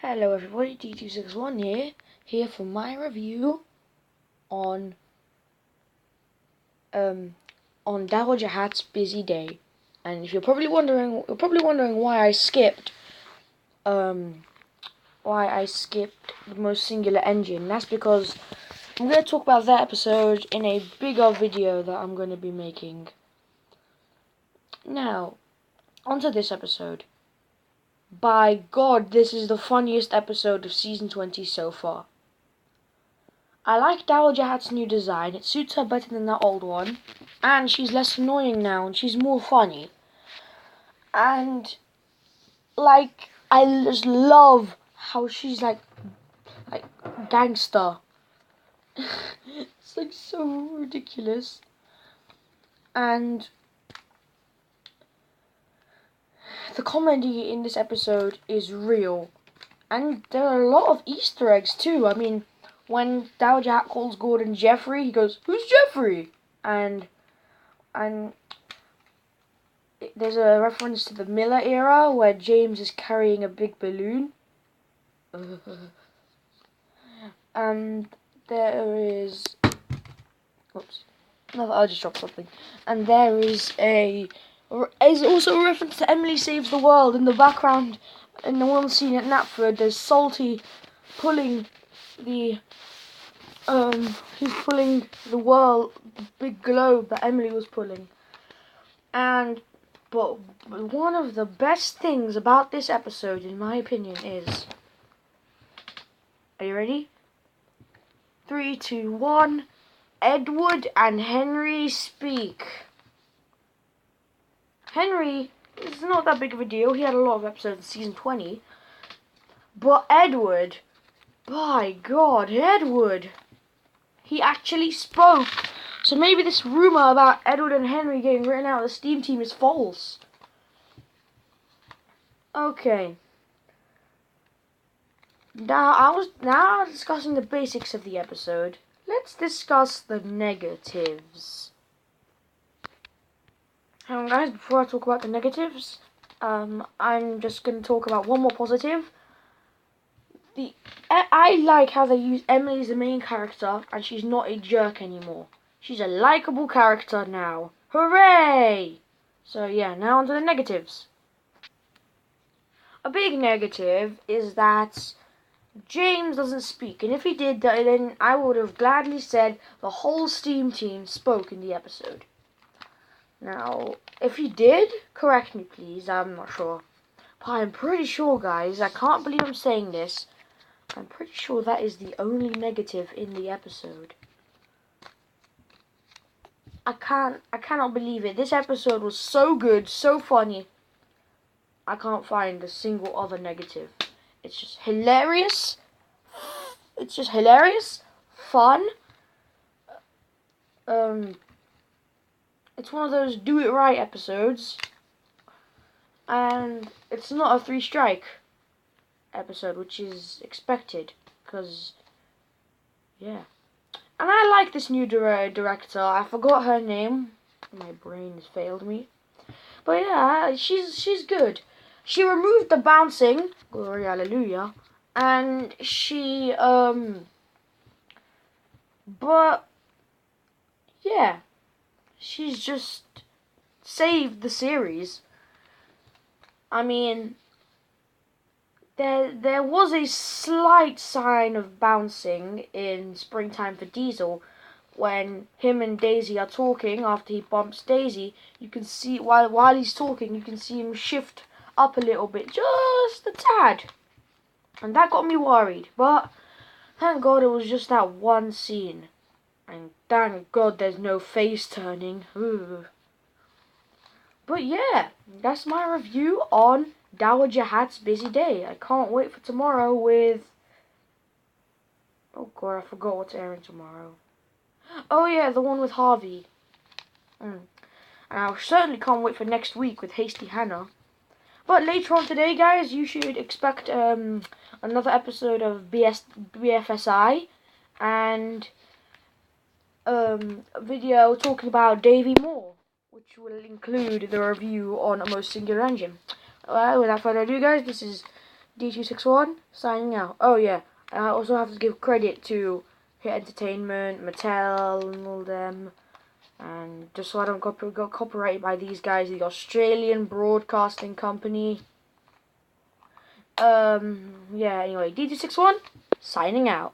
Hello everybody, D261 here for my review on Dowager Hatt's Busy Day. And if you're probably wondering why I skipped the most singular engine. That's because I'm going to talk about that episode in a bigger video that I'm going to be making. Now, onto this episode. By God, this is the funniest episode of season 20 so far. I like Dowager Hatt's new design. It suits her better than that old one. And she's less annoying now, and she's more funny. And, I just love how she's, like gangster. It's, so ridiculous. And the comedy in this episode is real. And there are a lot of Easter eggs, too. I mean, when Dowager Hatt calls Gordon Jeffrey, he goes, "Who's Jeffrey?" And there's a reference to the Miller era where James is carrying a big balloon. And there is... Oops. No, I just dropped something. And there is also a reference to Emily Saves the World in the background. In the one scene at Knapford, there's Salty pulling the... he's pulling the big globe that Emily was pulling. But one of the best things about this episode, in my opinion, is... Are you ready? 3, 2, 1. Edward and Henry speak. Henry is not that big of a deal. He had a lot of episodes in season 20. But Edward... By God, Edward... He actually spoke. So maybe this rumor about Edward and Henry getting written out of the Steam Team is false. Okay. Now discussing the basics of the episode. Let's discuss the negatives. Hang on, guys. Before I talk about the negatives, I'm just going to talk about one more positive. I like how they use Emily as the main character, and she's not a jerk anymore. She's a likable character now. Hooray! So yeah, now onto the negatives. A big negative is that James doesn't speak, and if he did, then I would have gladly said the whole Steam Team spoke in the episode. Now, if he did, correct me please, I'm not sure. But I'm pretty sure, guys, I can't believe I'm saying this, I'm pretty sure that is the only negative in the episode. I cannot believe it. This episode was so good, so funny. I can't find a single other negative. It's just hilarious. Fun. It's one of those do it right episodes. And it's not a 3-strike episode, which is expected, because yeah. And I like this new director. I forgot her name. My brain has failed me. But yeah, she's good. She removed the bouncing, glory hallelujah, and she but yeah, she's just saved the series. I mean, there was a slight sign of bouncing in Springtime for Diesel when him and Daisy are talking. After he bumps Daisy, you can see while he's talking, you can see him shift up a little bit, just a tad, and that got me worried. But thank God it was just that one scene, and thank God there's no face turning. Ooh. But yeah, that's my review on Dowager Hatt's Busy Day. I can't wait for tomorrow with... Oh God, I forgot what's airing tomorrow. Oh yeah, the one with Harvey. And I certainly can't wait for next week with Hasty Hannah. But later on today, guys, you should expect another episode of BFSI and a video talking about Davy Moore, which will include the review on A Most Singular Engine. Well, without further ado, guys, this is D261 signing out. Oh yeah, I also have to give credit to Hit Entertainment, Mattel, and all them. And just so I don't got copyrighted by these guys, the Australian Broadcasting Company. Yeah, anyway, D261 signing out.